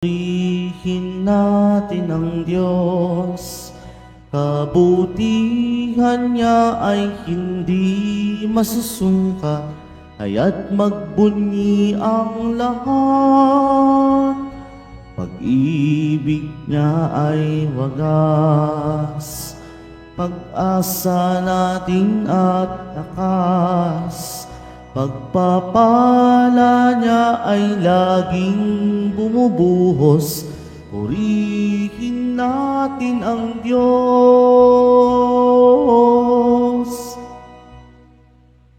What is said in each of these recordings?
Purihin natin ang Diyos, kabutihan niya ay hindi masusungkat, kaya't magbunyi ang lahat. Pag-ibig niya ay wagas, pag-asa natin at lakas. Pagpapala niya ay laging bumubuhos, purihin natin ang Diyos.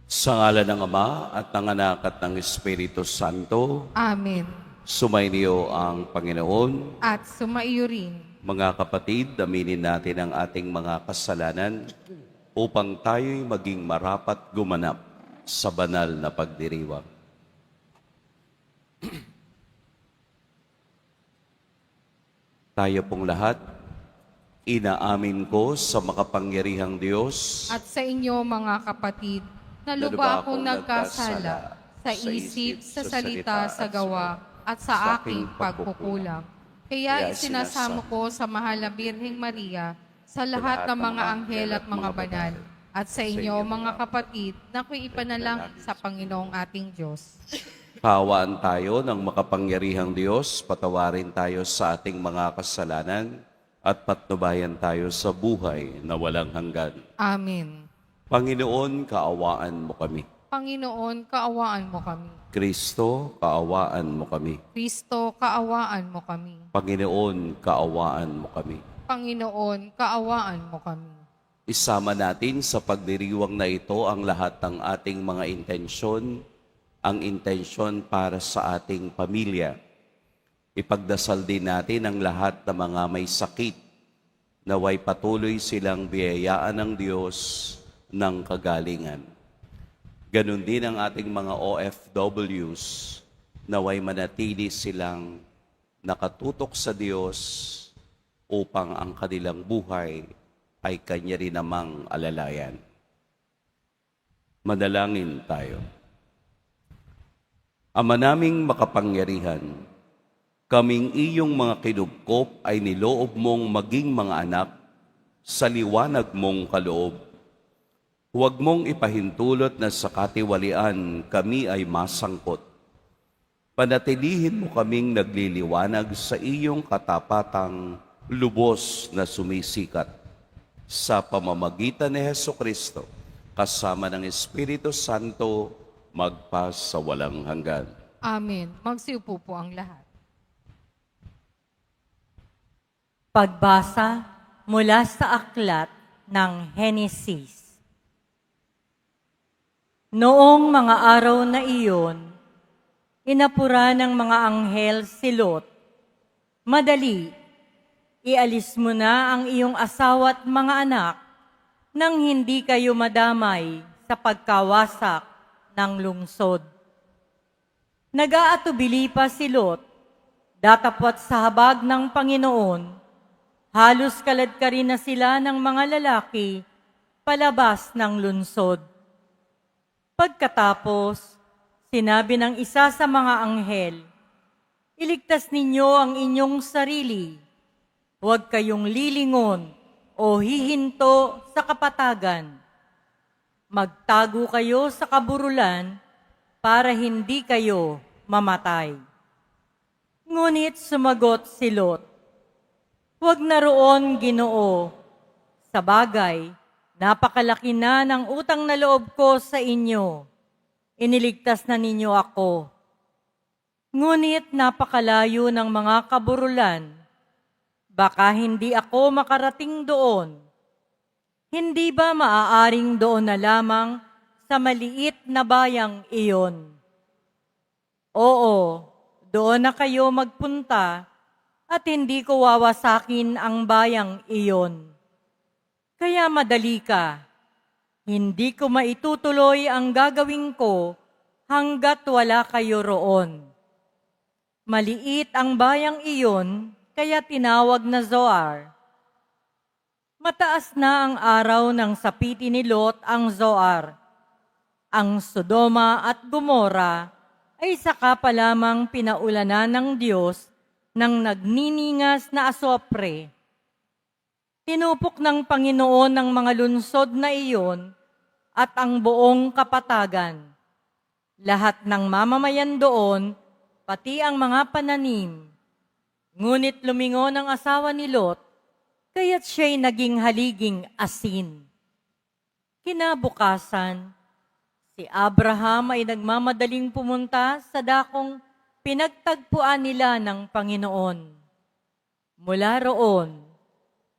Sa ngalan ng Ama at ng Anak at ng Espiritu Santo, Amen. sumainyo ang Panginoon. At sumaiyo rin. Mga kapatid, aminin natin ang ating mga kasalanan upang tayo'y maging marapat gumanap sa banal na pagdiriwang. Tayo pong lahat, inaamin ko sa makapangyarihang Diyos At sa inyo mga kapatid, na lubha akong nagkasala sa isip, sa salita, sa gawa, at sa aking pagkukulang. Kaya isinasamo ko sa mahal na Birheng Maria, sa lahat ng mga anghel at mga banal, at sa inyo mga kapatid, na ako'y ipanalangin sa Panginoong ating Diyos. Kaawaan tayo ng makapangyarihang Diyos, patawarin tayo sa ating mga kasalanan, at patnubayan tayo sa buhay na walang hanggan. Amen. Panginoon, kaawaan mo kami. Panginoon, kaawaan mo kami. Kristo, kaawaan mo kami. Kristo, kaawaan mo kami. Panginoon, kaawaan mo kami. Panginoon, kaawaan mo kami. Isama natin sa pagdiriwang na ito ang lahat ng ating mga intensyon, ang intensyon para sa ating pamilya. Ipagdasal din natin ang lahat ng mga may sakit, naway patuloy silang biyayaan ng Diyos ng kagalingan. Ganon din ang ating mga OFWs, naway manatili silang nakatutok sa Diyos upang ang kanilang buhay ay Kanya rin namang alalayan. Manalangin tayo. Ama naming makapangyarihan, kaming iyong mga kinubkop ay niloob mong maging mga anak sa liwanag mong kaloob. Huwag mong ipahintulot na sa katiwalian kami ay masangkot. Panatilihin mo kaming nagliliwanag sa iyong katapatang lubos na sumisikat. Sa pamamagitan ni Hesukristo, kasama ng Espiritu Santo, magpas sa walang hanggan. Amen. Magsiupo po ang lahat. Pagbasa mula sa aklat ng Henesis. Noong mga araw na iyon, inapura ng mga anghel si Lot. Madali, ialis mo na ang iyong asawa at mga anak nang hindi kayo madamay sa pagkawasak ng lungsod. Nag-aatubili pa si Lot, datapwat sa habag ng Panginoon. Halos kaladkari na sila ng mga lalaki palabas ng lungsod. Pagkatapos, sinabi ng isa sa mga anghel, "Iligtas ninyo ang inyong sarili. Huwag kayong lilingon o hihinto sa kapatagan. Magtago kayo sa kaburulan para hindi kayo mamatay." Ngunit sumagot si Lot, "Huwag na roon, Ginoo. Sa bagay, napakalaki na ng utang na loob ko sa inyo. Iniligtas na ninyo ako. Ngunit napakalayo ng mga kaburulan. Baka hindi ako makarating doon. Hindi ba maaaring doon na lamang sa maliit na bayang iyon? Oo, doon na kayo magpunta at hindi ko wawasakin ang bayang iyon. Kaya madali ka. Hindi ko maitutuloy ang gagawin ko hanggat wala kayo roon. Maliit ang bayang iyon, kaya tinawag na Zoar. Mataas na ang araw ng sapiti ni Lot ang Zoar. Ang Sodoma at Gomora ay saka pa lamang pinaulanan ng Diyos ng nagniningas na asopre. Tinupok ng Panginoon ang mga lunsod na iyon at ang buong kapatagan. Lahat ng mamamayan doon, pati ang mga pananim. Ngunit lumingon ang asawa ni Lot, kaya't siya'y naging haliging asin. Kinabukasan, si Abraham ay nagmamadaling pumunta sa dakong pinagtagpuan nila ng Panginoon. Mula roon,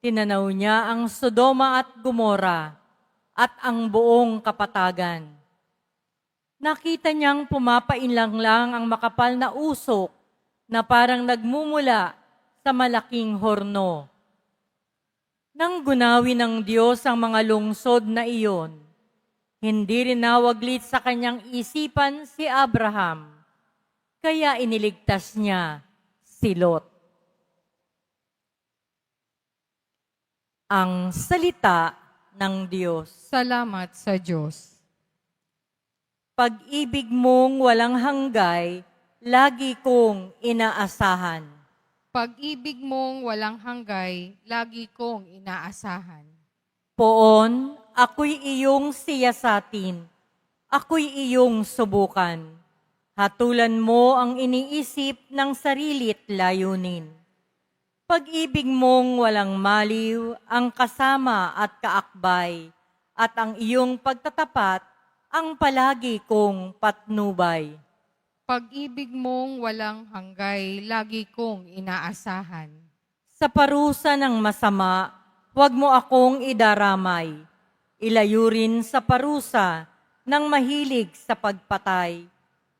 tinanaw niya ang Sodoma at Gomora at ang buong kapatagan. Nakita niyang pumapainlang lang ang makapal na usok na parang nagmumula sa malaking horno. Nang gunawi ng Diyos ang mga lungsod na iyon, hindi rin nawaglit sa kanyang isipan si Abraham, kaya iniligtas niya si Lot. Ang salita ng Diyos. Salamat sa Diyos. Pag-ibig mong walang hanggay, lagi kong inaasahan. Pag-ibig mong walang hanggay, lagi kong inaasahan. Poon, ako'y iyong siyasatin, ako'y iyong subukan. Hatulan mo ang iniisip ng sarili't layunin. Pag-ibig mong walang maliw, ang kasama at kaakbay, at ang iyong pagtatapat, ang palagi kong patnubay. Pag-ibig mong walang hanggay, lagi kong inaasahan. Sa parusa ng masama, huwag mo akong idaramay. Ilayo rin sa parusa ng mahilig sa pagpatay.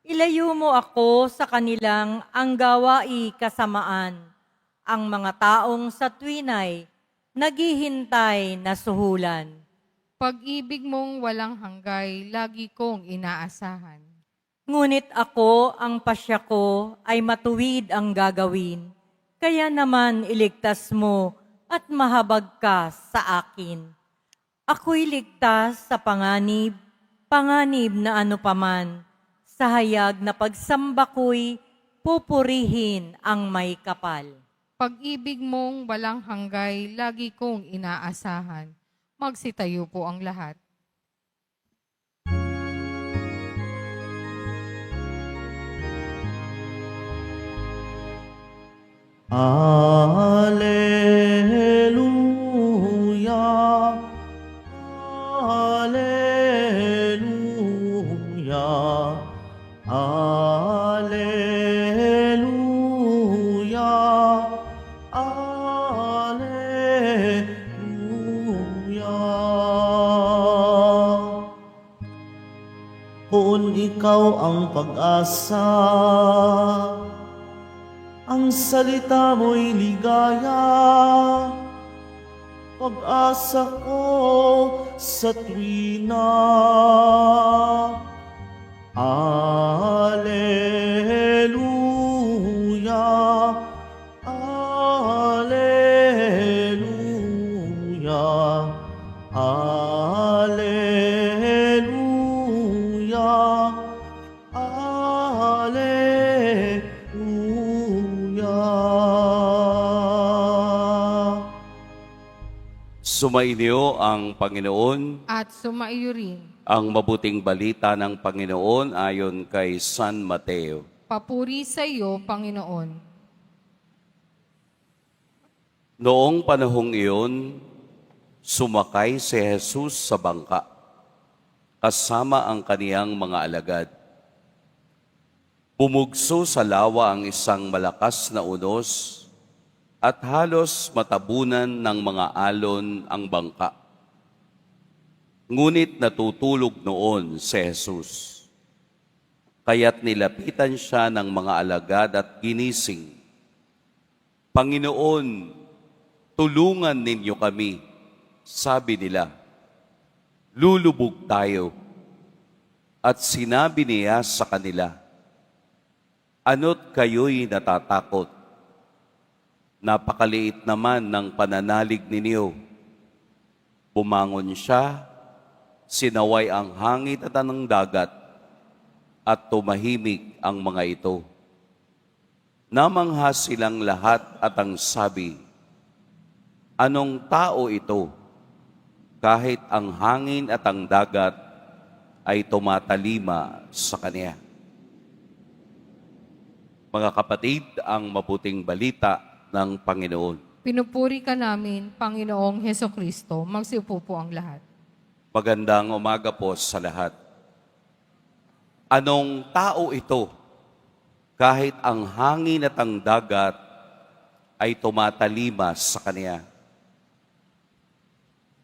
Ilayo mo ako sa kanilang ang gawa'i kasamaan, ang mga taong sa tuwinay naghihintay na suhulan. Pag-ibig mong walang hanggay, lagi kong inaasahan. Ngunit ako, ang pasya ko, ay matuwid ang gagawin. Kaya naman iligtas mo at mahabag ka sa akin. Ako'y ligtas sa panganib, panganib na ano paman. Sa hayag na pagsamba ko'y pupurihin ang may kapal. Pag-ibig mong walang hanggay, lagi kong inaasahan. Magsitayo po ang lahat. Alleluia, Alleluia, Alleluia, Alleluia. Kung ikaw ang pag-asa, ang salita mo'y ligaya, pag-asa ko sa tuwina. Alleluia, Alleluia, Alleluia, Alleluia. Sumainyo ang Panginoon. At sumaiyo rin. Ang mabuting balita ng Panginoon ayon kay San Mateo. Papuri sa iyo, Panginoon. Noong panahong iyon, sumakay si Jesus sa bangka, kasama ang kaniyang mga alagad. Bumugso sa lawa ang isang malakas na unos at halos matabunan ng mga alon ang bangka. Ngunit natutulog noon si Jesus. Kaya't nilapitan siya ng mga alagad at ginising. Panginoon, tulungan ninyo kami, sabi nila. Lulubog tayo. At sinabi niya sa kanila, ano't kayo'y natatakot? Napakaliit naman ng pananalig ninyo. Bumangon siya, sinaway ang hangin at ang dagat, at tumahimik ang mga ito. Namangha silang lahat at ang sabi, "Anong tao ito? Kahit ang hangin at ang dagat ay tumatalima sa kanya." Mga kapatid, ang mabuting balita ng Panginoon. Pinupuri ka namin, Panginoong Heso Kristo. Magsiupo po ang lahat. Magandang umaga po sa lahat. Anong tao ito? Kahit ang hangin at ang dagat ay tumatalima sa kanya.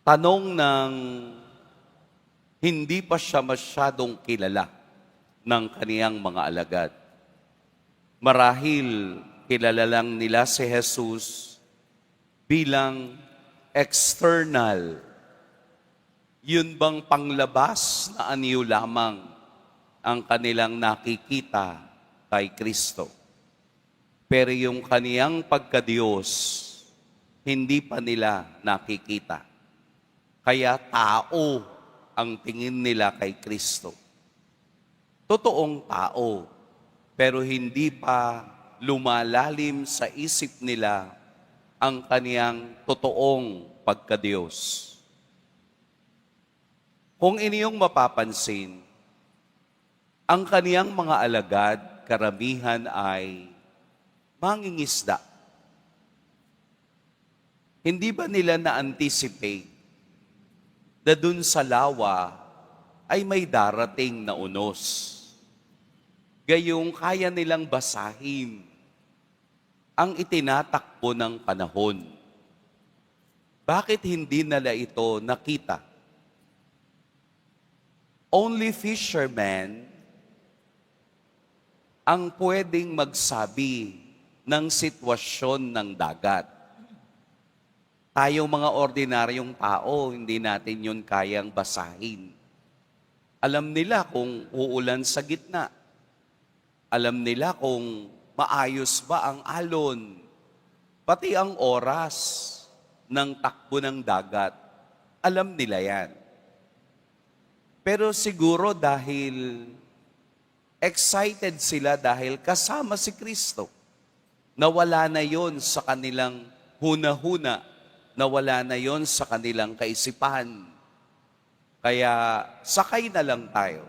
Tanong ng hindi pa siya masyadong kilala ng kaniyang mga alagad. Marahil kilala lang nila si Jesus bilang external. Yun bang panglabas na anyo lamang ang kanilang nakikita kay Kristo. Pero yung kaniyang pagkadiyos, hindi pa nila nakikita. Kaya tao ang tingin nila kay Kristo. Totoong tao, pero hindi pa lumalalim sa isip nila ang kaniyang totoong pagkadiyos. Kung inyong mapapansin, ang kaniyang mga alagad, karamihan ay mangingisda. Hindi ba nila na-anticipate na dun sa lawa ay may darating na unos? Gayong kaya nilang basahin ang itinatakbo ng panahon. Bakit hindi nila ito nakita? Only fishermen ang pwedeng magsabi ng sitwasyon ng dagat. Tayong mga ordinaryong tao, hindi natin yun kayang basahin. Alam nila kung uulan sa gitna. Alam nila kung maayos ba ang alon. Pati ang oras ng takbo ng dagat. Alam nila yan. Pero siguro dahil excited sila dahil kasama si Kristo. Nawala na yon sa kanilang huna-huna. Nawala na yon sa kanilang kaisipan. Kaya sakay na lang tayo.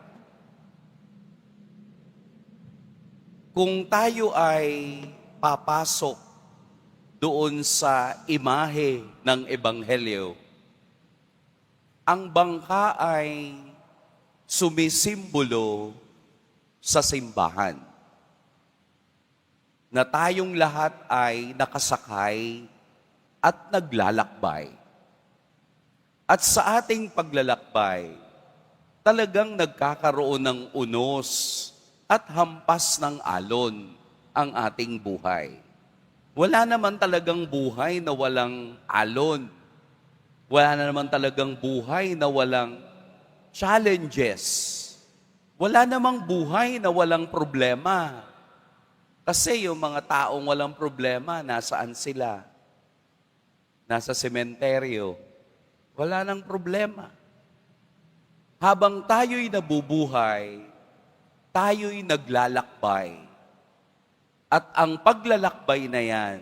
Kung tayo ay papasok doon sa imahe ng Ebanghelyo, ang bangka ay sumisimbolo sa simbahan. Na tayong lahat ay nakasakay at naglalakbay. At sa ating paglalakbay, talagang nagkakaroon ng unos at hampas ng alon ang ating buhay. Wala naman talagang buhay na walang alon. Wala naman talagang buhay na walang challenges. Wala namang buhay na walang problema. Kasi yung mga taong walang problema, nasaan sila? Nasa sementeryo. Wala nang problema. Habang tayo'y nabubuhay, tayo'y naglalakbay. At ang paglalakbay na yan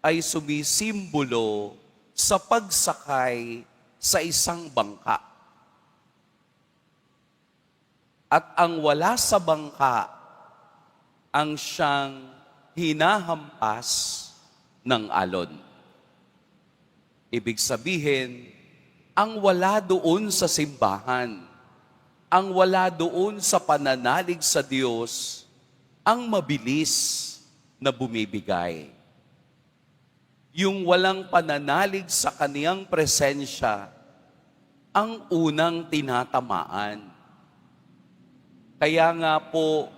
ay sumisimbolo sa pagsakay sa isang bangka. At ang wala sa bangka, ang siyang hinahampas ng alon. Ibig sabihin, ang wala doon sa simbahan, ang wala doon sa pananalig sa Diyos, ang mabilis na bumibigay. Yung walang pananalig sa kaniyang presensya, ang unang tinatamaan. Kaya nga po,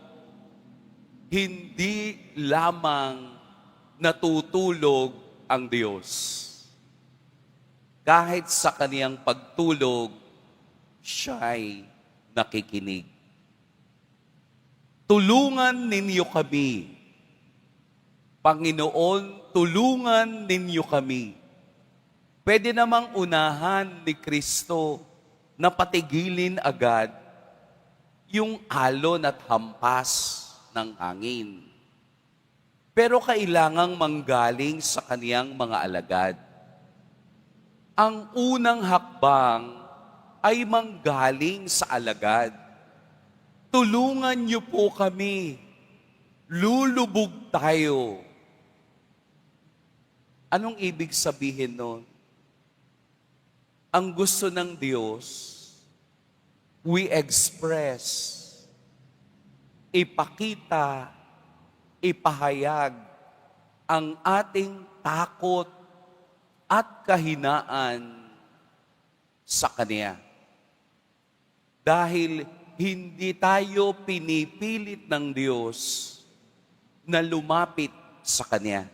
hindi lamang natutulog ang Diyos. Kahit sa kaniyang pagtulog, siya'y nakikinig. Tulungan ninyo kami. Panginoon, tulungan ninyo kami. Pwede namang unahan ni Kristo na patigilin agad yung alon at hampas ng hangin. pero kailangang manggaling sa kaniyang mga alagad. Ang unang hakbang ay manggaling sa alagad. Tulungan niyo po kami. Lulubog tayo. Anong ibig sabihin nun? Ang gusto ng Diyos, we express, ipakita, ipahayag ang ating takot at kahinaan sa Kanya. Dahil hindi tayo pinipilit ng Diyos na lumapit sa Kanya.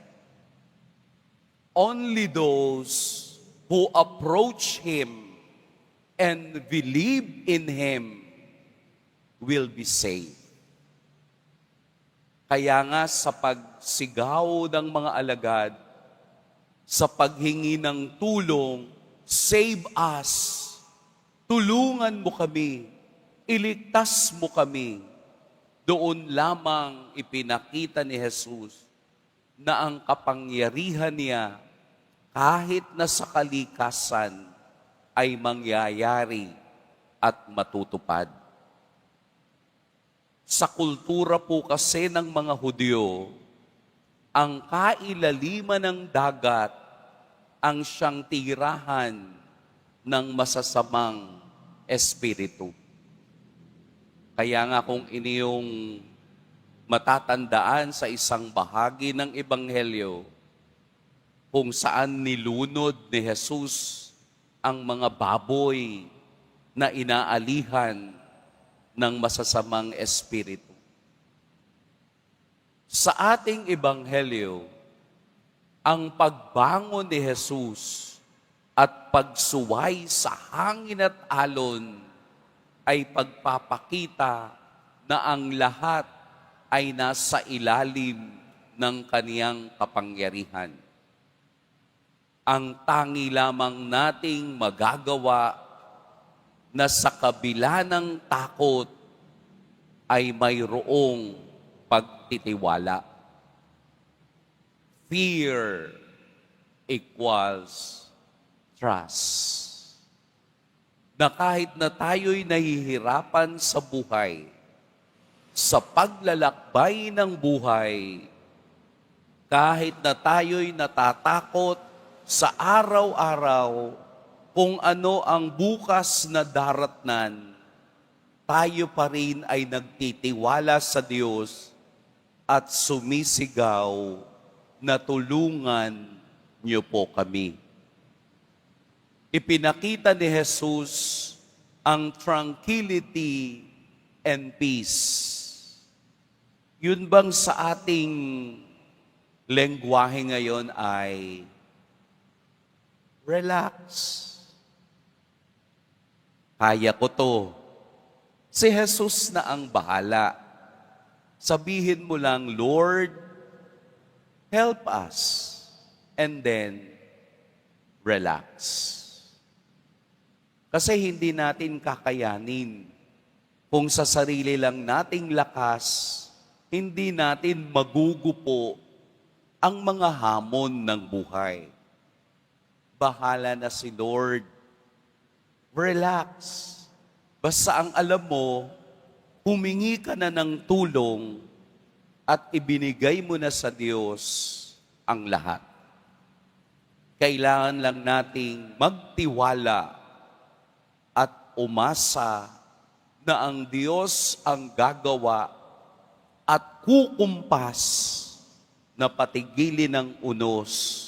Only those who approach Him and believe in Him will be saved. Kaya nga sa pagsigaw ng mga alagad, sa paghingi ng tulong, save us, tulungan mo kami, iligtas mo kami, doon lamang ipinakita ni Jesus na ang kapangyarihan niya kahit na sa kalikasan ay mangyayari at matutupad. Sa kultura po kasi ng mga Hudyo, ang kailaliman ng dagat ang siyang tirahan ng masasamang espiritu. Kaya nga kung iniyong matatandaan sa isang bahagi ng Ebanghelyo, kung saan nilunod ni Jesus ang mga baboy na inaalihan ng masasamang espiritu. Sa ating Ebanghelyo, ang pagbangon ni Jesus at pagsuway sa hangin at alon ay pagpapakita na ang lahat ay nasa ilalim ng kaniyang kapangyarihan. Ang tangi lamang nating magagawa na sa kabila ng takot ay mayroong pagtitiwala. Fear equals trust. Na kahit na tayo'y nahihirapan sa buhay, sa paglalakbay ng buhay, kahit na tayo'y natatakot sa araw-araw kung ano ang bukas na daratnan, tayo pa rin ay nagtitiwala sa Diyos at sumisigaw na tulungan niyo po kami. Ipinakita ni Jesus ang tranquility and peace. Yun bang sa ating lengguwahe ngayon ay relax. Kaya ko to. Si Jesus na ang bahala. Sabihin mo lang, Lord, help us. And then, relax. Kasi hindi natin kakayanin. Kung sa sarili lang nating lakas, hindi natin magugupo ang mga hamon ng buhay. Bahala na si Lord. Relax. Basta ang alam mo, humingi ka na ng tulong at ibinigay mo na sa Diyos ang lahat. Kailangan lang nating magtiwala at umasa na ang Diyos ang gagawa at kukumpas na patigilin ang unos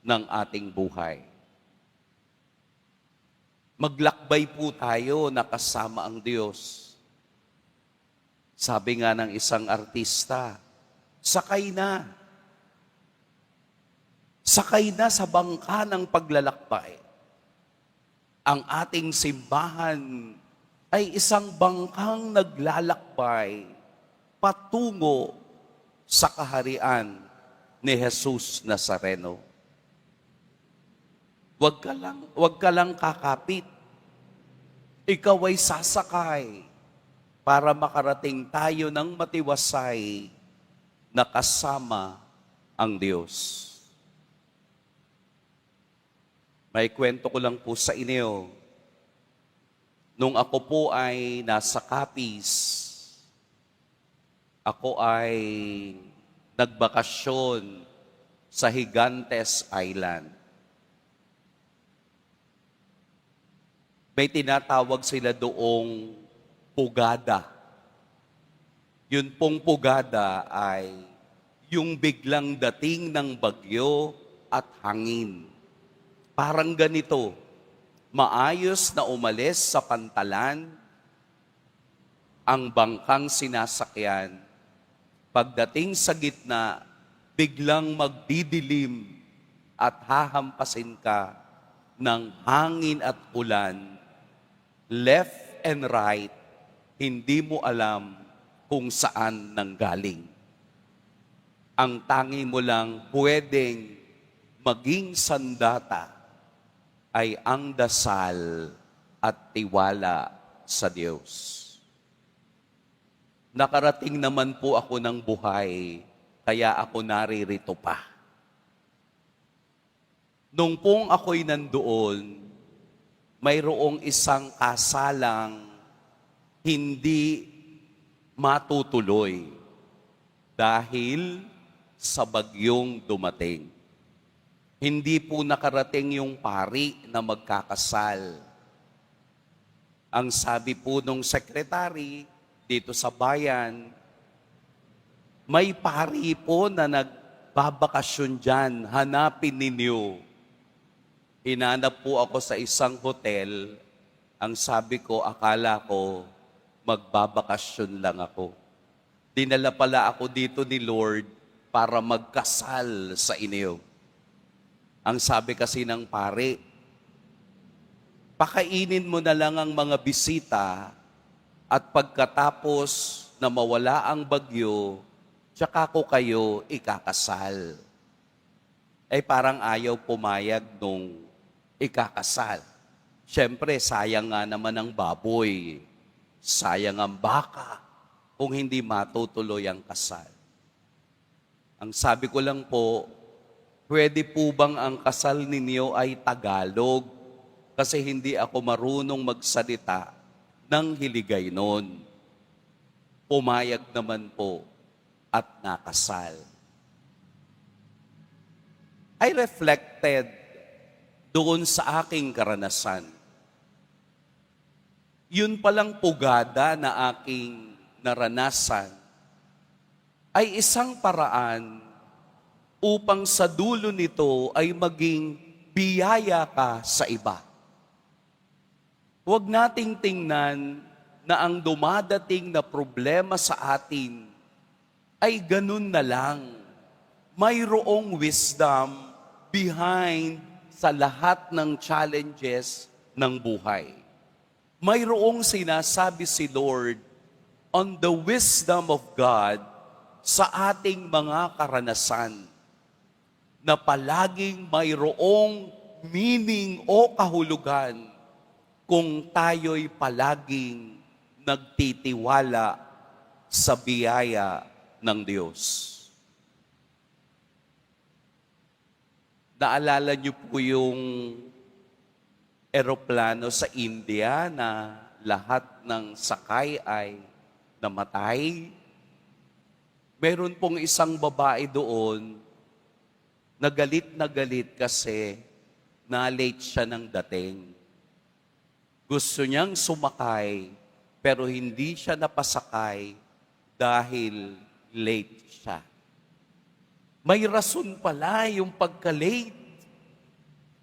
ng ating buhay. Maglakbay po tayo na kasama ang Diyos. Sabi nga ng isang artista, sakay na. Sakay na sa bangka ng paglalakbay. Ang ating simbahan ay isang bangkang naglalakbay patungo sa kaharian ni Jesus Nazareno. Huwag ka lang kakapit. Ikaw ay sasakay para makarating tayo ng matiwasay na kasama ang Diyos. May kwento ko lang po sa inyo. Nung ako po ay nasa Capiz, ako ay nagbakasyon sa Gigantes Island. May tinatawag sila doong pugada. Yun pong pugada ay yung biglang dating ng bagyo at hangin. Parang ganito, maayos na umalis sa pantalan ang bangkang sinasakyan. Pagdating sa gitna, biglang magdidilim at hahampasin ka ng hangin at ulan. Left and right, hindi mo alam kung saan nanggaling. Ang tangi mo lang pwedeng maging sandata ay ang dasal at tiwala sa Diyos. Nakarating naman po ako ng buhay, kaya ako naririto pa. Nung pong ako'y nandoon, mayroong isang kasalang hindi matutuloy dahil sa bagyong dumating. Hindi po nakarating yung pari na magkakasal. Ang sabi po nung sekretary dito sa bayan, may pari po na nagbabakasyon dyan, hanapin ninyo. Hinanap po ako sa isang hotel. Ang sabi ko, akala ko, magbabakasyon lang ako. Dinala pala ako dito ni Lord para magkasal sa inyo. Ang sabi kasi ng pare, pakainin mo na lang ang mga bisita at pagkatapos na mawala ang bagyo, tsaka ko kayo ikakasal. Eh parang ayaw pumayag nung ikakasal. Siyempre, sayang nga naman ang baboy. Sayang ang baka kung hindi matutuloy ang kasal. Ang sabi ko lang po, pwede po bang ang kasal ninyo ay Tagalog? Kasi hindi ako marunong magsalita ng Hiligaynon. Pumayag naman po at nakasal. I reflected doon sa aking karanasan. Yun palang pugada na aking naranasan ay isang paraan upang sa dulo nito ay maging biyaya ka sa iba. Huwag nating tingnan na ang dumadating na problema sa atin ay ganun na lang. Mayroong wisdom behind sa lahat ng challenges ng buhay. Mayroong sinasabi si Lord on the wisdom of God sa ating mga karanasan na palaging mayroong meaning o kahulugan kung tayo'y palaging nagtitiwala sa biyaya ng Diyos. Naalala niyo po yung eroplano sa India na lahat ng sakay ay namatay? Meron pong isang babae doon na galit kasi na-late siya ng dating. Gusto niyang sumakay pero hindi siya napasakay dahil late siya. May rason pala yung pagka-late.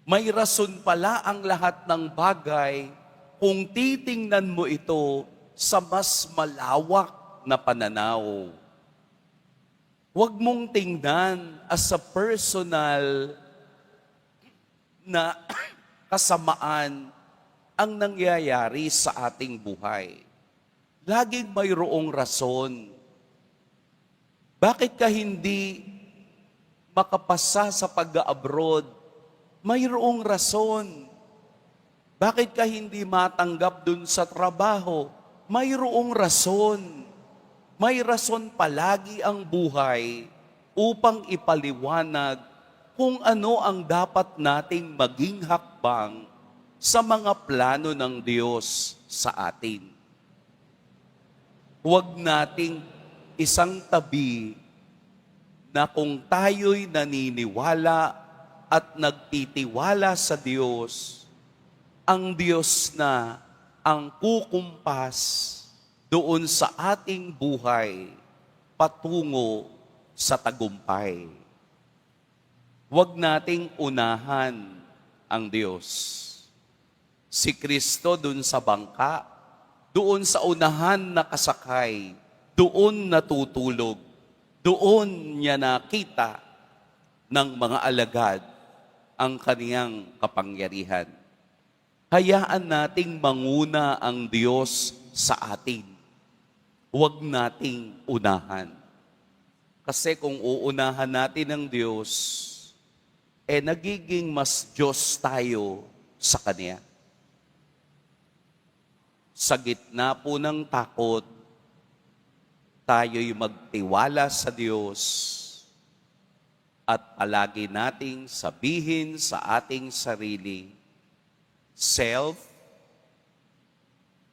May rason pala ang lahat ng bagay kung titingnan mo ito sa mas malawak na pananaw. Huwag mong tingnan as a personal na kasamaan ang nangyayari sa ating buhay. Laging mayroong rason. Bakit ka hindi makapasa sa pag-abroad? Mayroong rason. Bakit ka hindi matanggap dun sa trabaho? Mayroong rason. may rason palagi ang buhay upang ipaliwanag kung ano ang dapat nating maging hakbang sa mga plano ng Diyos sa atin. Huwag nating isang tabi na kung tayo'y naniniwala at nagtitiwala sa Diyos, ang Diyos na ang kukumpas doon sa ating buhay patungo sa tagumpay. Huwag nating unahan ang Diyos. Si Kristo doon sa bangka, doon sa unahan nakasakay, doon natutulog, doon niya nakita ng mga alagad ang kaniyang kapangyarihan. Hayaan nating manguna ang Diyos sa atin. Huwag nating unahan. Kasi kung uunahan natin ang Diyos, nagiging mas Diyos tayo sa Kanya. Sa gitna po ng takot, tayo'y magtiwala sa Diyos at palagi nating sabihin sa ating sarili,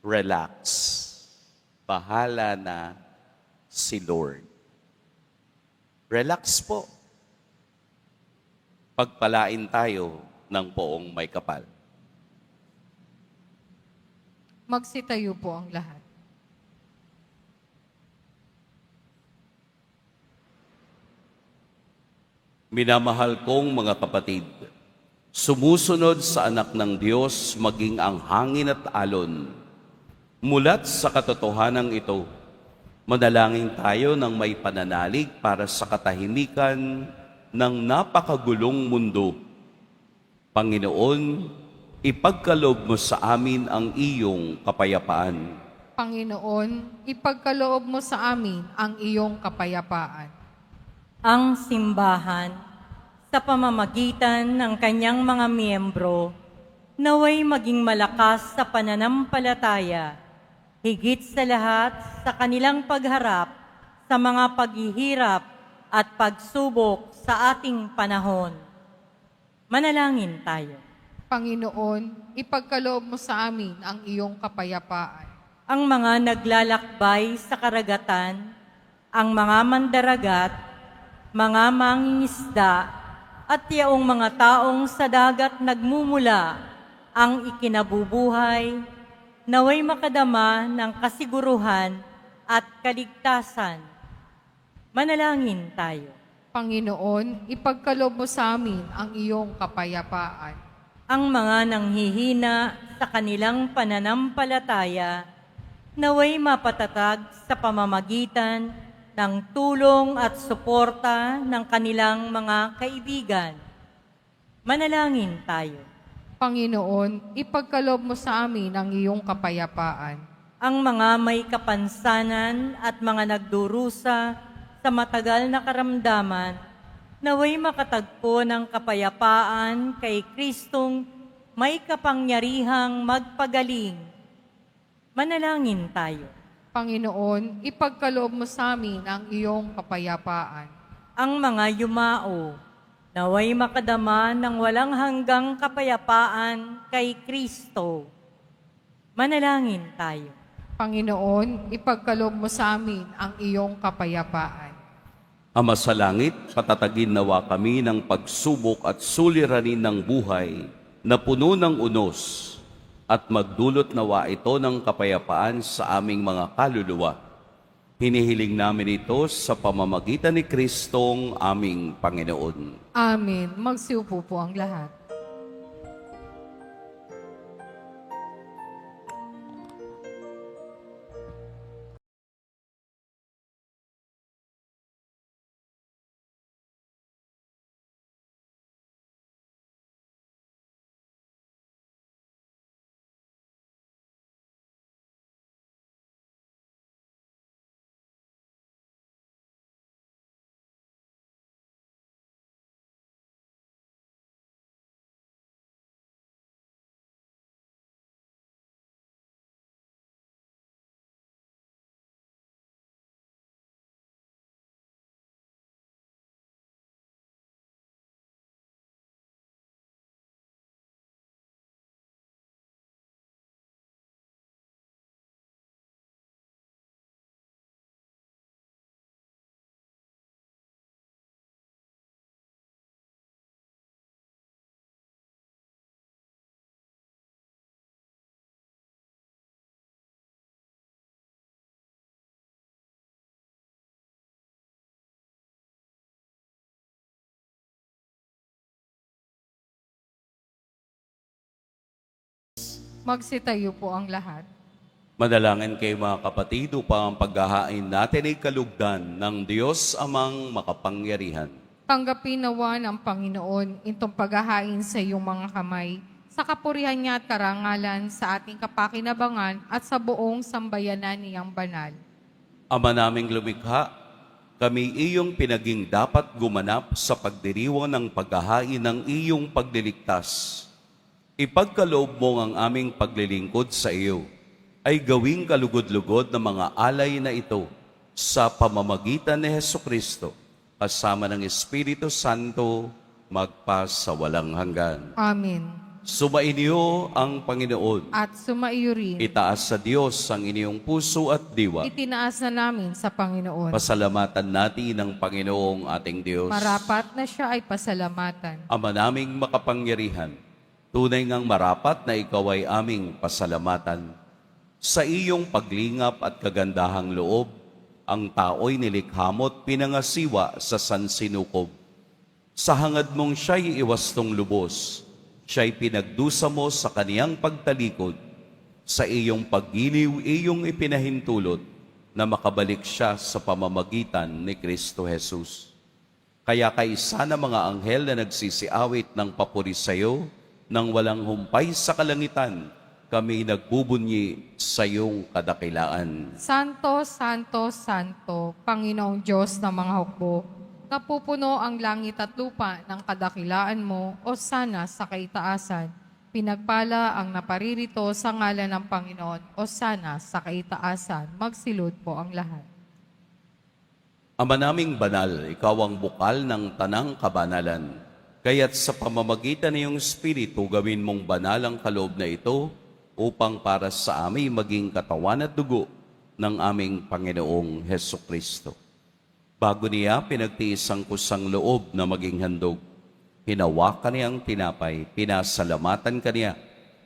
relax. Bahala na si Lord. Relax po. Pagpalain tayo ng poong may kapal. Magsitayo po ang lahat. Minamahal kong mga kapatid, sumusunod sa anak ng Diyos maging ang hangin at alon. Mulat sa katotohanan ito, manalangin tayo ng may pananalig para sa katahimikan ng napakagulong mundo. Panginoon, ipagkaloob mo sa amin ang iyong kapayapaan. Panginoon, ipagkaloob mo sa amin ang iyong kapayapaan. Ang simbahan, sa pamamagitan ng kanyang mga miyembro, naway maging malakas sa pananampalataya, higit sa lahat sa kanilang pagharap sa mga paghihirap at pagsubok sa ating panahon. Manalangin tayo. Panginoon, ipagkaloob mo sa amin ang iyong kapayapaan. Ang mga naglalakbay sa karagatan, ang mga mandaragat, mga mangingisda, at yaong mga taong sa dagat nagmumula ang ikinabubuhay, naway makadama ng kasiguruhan at kaligtasan. Manalangin tayo. Panginoon, ipagkaloob mo sa amin ang iyong kapayapaan. Ang mga nanghihina sa kanilang pananampalataya, naway mapatatag sa pamamagitan ng tulong at suporta ng kanilang mga kaibigan. Manalangin tayo. Panginoon, ipagkaloob mo sa amin ang iyong kapayapaan. Ang mga may kapansanan at mga nagdurusa sa matagal na karamdaman, naway makatagpo ng kapayapaan kay Kristong may kapangyarihang magpagaling. Manalangin tayo. Panginoon, ipagkaloob mo sa amin ang iyong kapayapaan. Ang mga yumao, naway makadama ng walang hanggang kapayapaan kay Kristo. Manalangin tayo. Panginoon, ipagkaloob mo sa amin ang iyong kapayapaan. Ama sa langit, patatagin nawa kami ng pagsubok at suliranin ng buhay na puno ng unos at magdulot nawa ito ng kapayapaan sa aming mga kaluluwa. Hinihiling namin ito sa pamamagitan ni Kristong aming Panginoon. Amen. Magsiupo po ang lahat. Magsitayo po ang lahat. Manalangin kayo mga kapatid upang ang paghahain natin ay kalugdan ng Diyos amang makapangyarihan. Tanggapin nawa ng Panginoon itong paghahain sa iyong mga kamay, sa kapurihan niya at karangalan sa ating kapakinabangan at sa buong sambayanan niyang banal. Ama naming lumikha, kami iyong pinaging dapat gumanap sa pagdiriwang ng paghahain ng iyong pagliligtas. Ipagkaloob mo ang aming paglilingkod sa iyo, ay gawing kalugod-lugod ng mga alay na ito sa pamamagitan ni Hesukristo, kasama ng Espiritu Santo, magpa sa walang hanggan. Amen. Sumainyo ang Panginoon. At sumaiyo rin. Itaas sa Diyos ang inyong puso at diwa. Itinaas na namin sa Panginoon. Pasalamatan natin ang Panginoong ating Diyos. Marapat na siya ay pasalamatan. Ama naming makapangyarihan, tunay ngang marapat na ikaw ay aming pasalamatan. Sa iyong paglingap at kagandahang loob, ang tao'y nilikha mo't pinangasiwa sa sansinukob. Sa hangad mong siya'y iwastong lubos, siya'y pinagdusa mo sa kaniyang pagtalikod. Sa iyong paggiliw, iyong ipinahintulot na makabalik siya sa pamamagitan ni Kristo Jesus. Kaya kaisa na mga anghel na nagsisiawit ng papuri sa iyo, nang walang humpay sa kalangitan, kami nagbubunyi sa iyong kadakilaan. Santo, Santo, Santo, Panginoong Diyos ng mga hukbo, napupuno ang langit at lupa ng kadakilaan mo o sana sa kaitaasan. Pinagpala ang naparirito sa ngalan ng Panginoon o sana sa kaitaasan. Magsilod po ang lahat. Ama naming banal, ikaw ang bukal ng tanang kabanalan. Kaya't sa pamamagitan ng iyong Espiritu, gawin mong banal ang kaloob na ito upang para sa amin maging katawan at dugo ng aming Panginoong Hesukristo. Bago niya pinagtiis ang kusang loob na maging handog, hinawakan niya ang tinapay, pinasalamatan kaniya,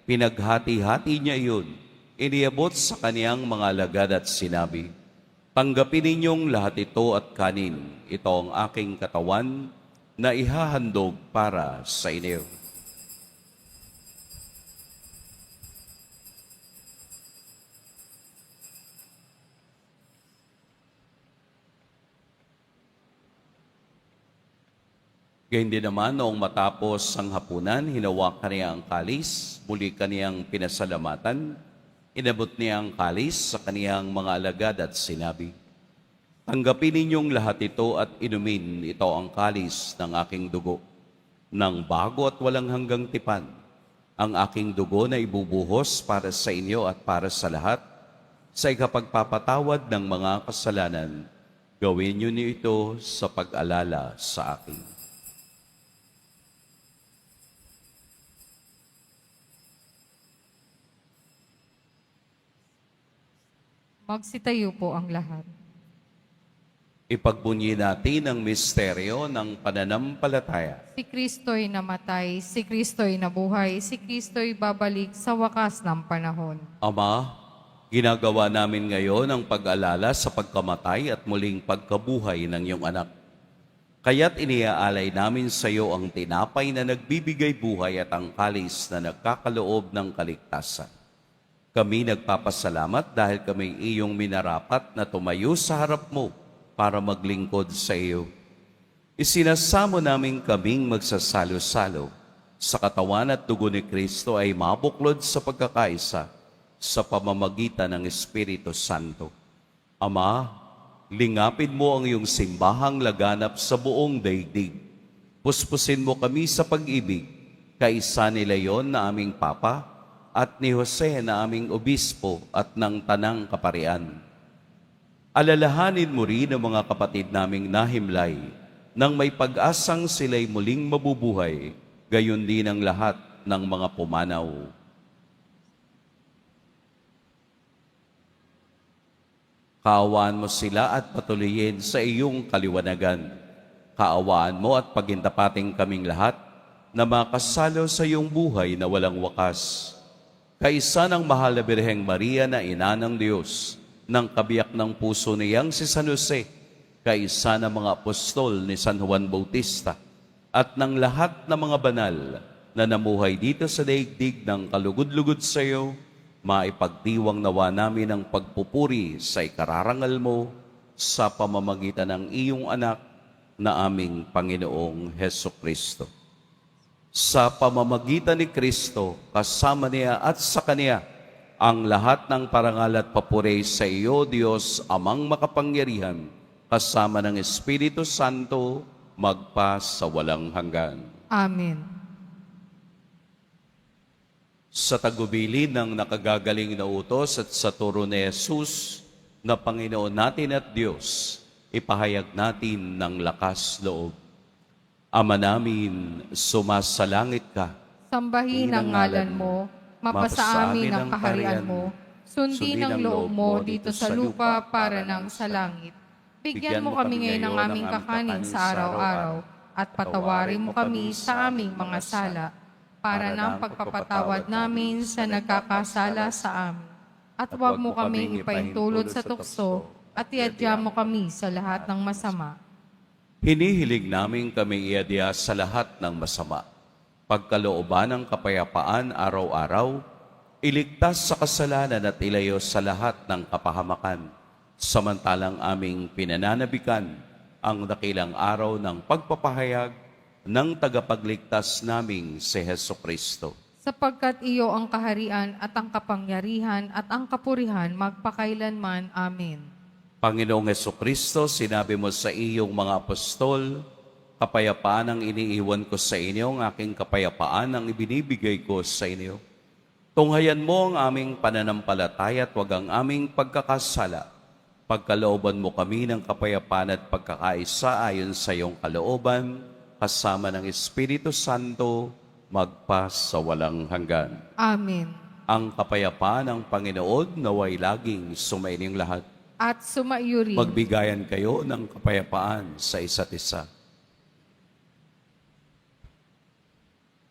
pinaghati-hati niya iyon, iniabot sa kaniyang mga alagad at sinabi, "Tanggapin ninyong lahat ito at kanin, ito ang aking katawan na ihahandog para sa inyo." Gayun din naman, noong matapos ang hapunan, hinawakan niya ang kalis, muli kaniyang pinasalamatan, inabot niya ang kalis sa kaniyang mga alagad at sinabi, "Tanggapin ninyong lahat ito at inumin, ito ang kalis ng aking dugo, ng bago at walang hanggang tipan, ang aking dugo na ibubuhos para sa inyo at para sa lahat, sa ikapagpapatawad ng mga kasalanan. Gawin niyo ito sa pag-alala sa akin." Magsitayo po ang lahat. Ipagbunyi natin ang misteryo ng pananampalataya. Si Kristo'y namatay, si Kristo'y nabuhay, si Kristo'y babalik sa wakas ng panahon. Ama, ginagawa namin ngayon ang pag-alala sa pagkamatay at muling pagkabuhay ng iyong anak. Kaya't iniaalay namin sa iyo ang tinapay na nagbibigay buhay at ang kalis na nagkakaloob ng kaligtasan. Kami nagpapasalamat dahil kami iyong minarapat na tumayo sa harap mo para maglingkod sa iyo. Isinasamo namin kaming magsasalo-salo sa katawan at dugo ni Kristo ay mabuklod sa pagkakaisa sa pamamagitan ng Espiritu Santo. Ama, lingapin mo ang iyong simbahang laganap sa buong daigdig. Puspusin mo kami sa pag-ibig, kaisa ni Leon na aming Papa, at ni Jose na aming obispo at ng tanang kaparian. Alalahanin mo rin ang mga kapatid naming nahimlay nang may pag-asang sila'y muling mabubuhay, gayon din ang lahat ng mga pumanaw. Kaawaan mo sila at patuloyin sa iyong kaliwanagan. Kaawaan mo at pagintapating kaming lahat na makasalo sa iyong buhay na walang wakas. Kaisa ng mahal na Birheng Maria na ina ng Diyos, ng kabiyak ng puso niyang si San Jose, kaisa ng mga apostol ni San Juan Bautista, at ng lahat ng mga banal, na namuhay dito sa daigdig ng kalugod-lugod sa iyo, maipagdiwang nawa namin ang pagpupuri sa ikararangal mo sa pamamagitan ng iyong anak na aming Panginoong Heso Kristo. Sa pamamagitan ni Kristo, kasama niya at sa Kaniya, ang lahat ng parangal at papuri sa iyo, Diyos, Amang makapangyarihan, kasama ng Espiritu Santo, magpa sa walang hanggan. Amen. Sa tagubilin ng nakagagaling na utos at sa turo ni Jesus na Panginoon natin at Diyos, ipahayag natin ng lakas loob. Ama namin, sumasalangit ka. Sambahin ang ngalan mo, mapasa amin ang kaharian mo, sundin ang loob mo dito sa lupa para nang sa langit. Bigyan mo kami ngayon ng aming kakanin sa araw-araw, at patawarin mo kami sa aming mga sala, para ng pagpapatawad namin sa nagkakasala sa amin. At huwag mo kaming ipaintulot sa tukso, at iadya mo kami sa lahat ng masama. Hinihiling namin kami iadya sa lahat ng masama. Pagkalooban ng kapayapaan araw-araw, iligtas sa kasalanan at ilayo sa lahat ng kapahamakan. Samantalang aming pinananabikan ang dakilang araw ng pagpapahayag ng tagapagligtas naming si Heso Kristo. Sapagkat iyo ang kaharian at ang kapangyarihan at ang kapurihan magpakailanman. Amen. Panginoong Heso Kristo, sinabi mo sa iyong mga apostol, kapayapaan ang iniiwan ko sa inyo, ang aking kapayapaan ang ibinibigay ko sa inyo. Tunghayan mo ang aming pananampalataya at huwag ang aming pagkakasala. Pagkalooban mo kami ng kapayapaan at pagkakaisa ayon sa iyong kalooban, kasama ng Espiritu Santo, magpa sa walang hanggan. Amen. Ang kapayapaan ng Panginoon naway laging sumainyong lahat. At sumaiyo rin. Magbigayan kayo ng kapayapaan sa isa't isa.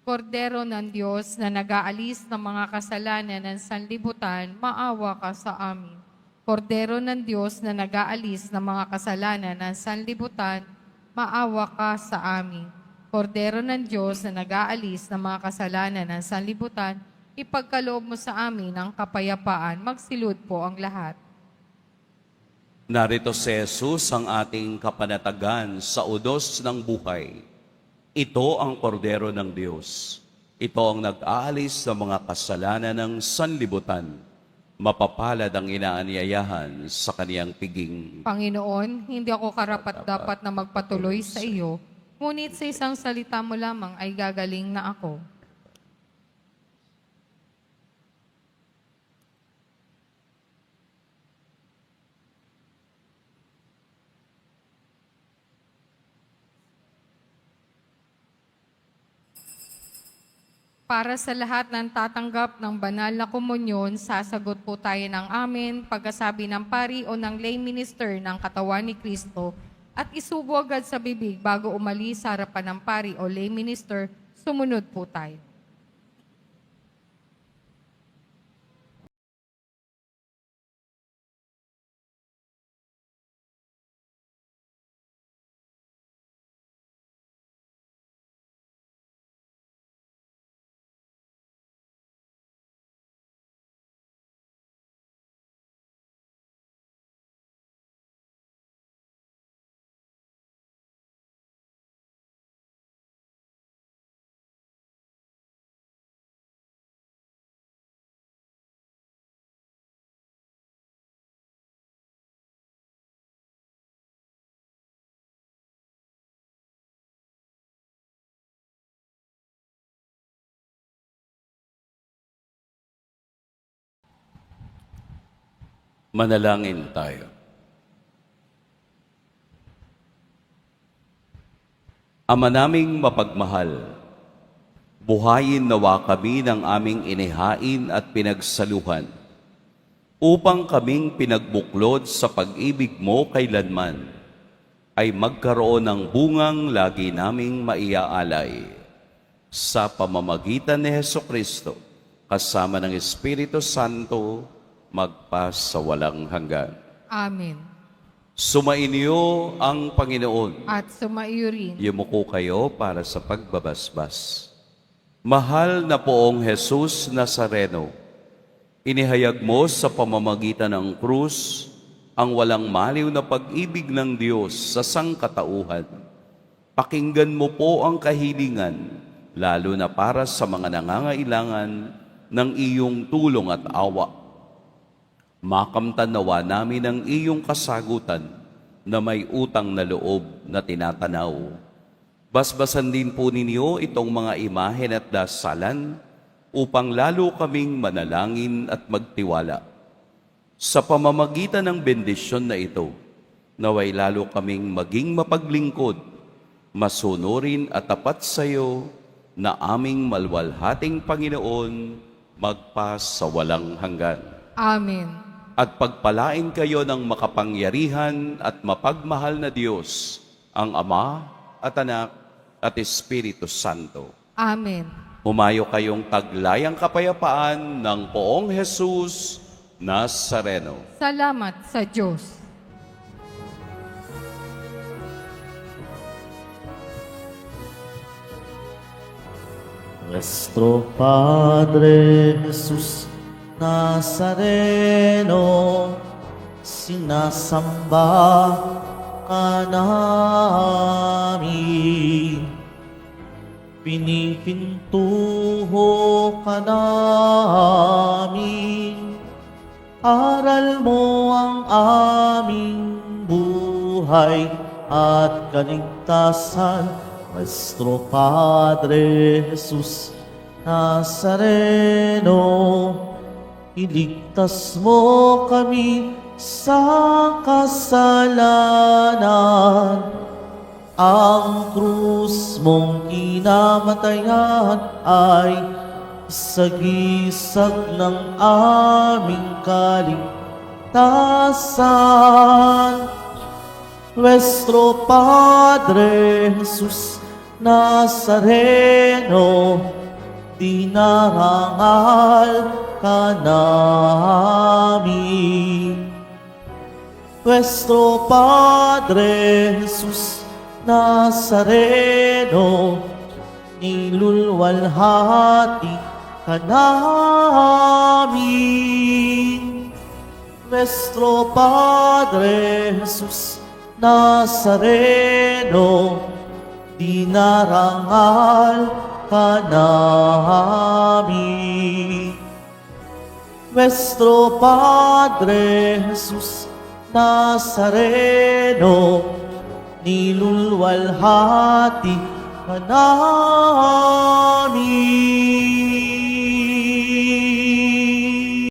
Kordero ng Diyos na nag-aalis ng mga kasalanan ng sanlibutan, maawa ka sa amin. Kordero ng Diyos na nag-aalis ng mga kasalanan ng sanlibutan, maawa ka sa amin. Kordero ng Diyos na nag-aalis ng mga kasalanan ng sanlibutan, ipagkaloob mo sa amin ang kapayapaan, magsilud po ang lahat. Narito si Jesus ang ating kapanatagan sa udos ng buhay. Ito ang kordero ng Diyos. Ito ang nag-aalis ng mga kasalanan ng sanlibutan. Mapapalad ang inaanyayahan sa kaniyang piging. Panginoon, hindi ako karapat-dapat na magpatuloy sa iyo, ngunit sa isang salita mo lamang ay gagaling na ako. Para sa lahat ng tatanggap ng banal na komunyon, sasagot po tayo ng amen, pagkasabi ng pari o ng lay minister ng katawan ni Kristo, at isubo agad sa bibig bago umalis sa harapan ng pari o lay minister, sumunod po tayo. Manalangin tayo. Ama naming mapagmahal, buhayin nawa kami ng aming inihain at pinagsaluhan, upang kaming pinagbuklod sa pag-ibig mo kailanman, ay magkaroon ng bungang lagi naming maiaalay. Sa pamamagitan ni Heso Kristo, kasama ng Espiritu Santo, magpa sa walang hanggan. Amen. Sumainyo ang Panginoon. At sumaiyo rin. Yumuko kayo para sa pagbabasbas. Mahal na Poong Jesus Nazareno, inihayag mo sa pamamagitan ng krus ang walang maliw na pag-ibig ng Diyos sa sangkatauhan. Pakinggan mo po ang kahilingan, lalo na para sa mga nangangailangan ng iyong tulong at awa. Makamtan nawa namin ang iyong kasagutan na may utang na loob na tinatanaw. Basbasan din po ninyo itong mga imahen at dasalan upang lalo kaming manalangin at magtiwala. Sa pamamagitan ng bendisyon na ito, naway lalo kaming maging mapaglingkod, masunurin at tapat sa iyo na aming malwalhating Panginoon magpas sa walang hanggan. Amen. At pagpalain kayo ng makapangyarihan at mapagmahal na Diyos, ang Ama at Anak at Espiritu Santo. Amen. Humayo kayong taglayang kapayapaan ng Poong Jesus Nazareno. Salamat sa Diyos. Nuestro Padre Jesús Nazareno, sinasamba ka namin, pinipintuho ka namin, aral mo ang aming buhay at kaligtasan. Nuestro Padre Jesús Nazareno, iligtas mo kami sa kasalanan. Ang krus mong kinamatayan ay sagisag ng aming kaligtasan. Nuestro Padre Jesús Nazareno, dinarangal ka namin. Nuestro Padre Jesús Nazareno, nilulwalhati ka namin. Nuestro Padre Jesús Nazareno, dinarangal ka namin. Nuestro Padre Jesús Nazareno, nilulwalhati ka namin.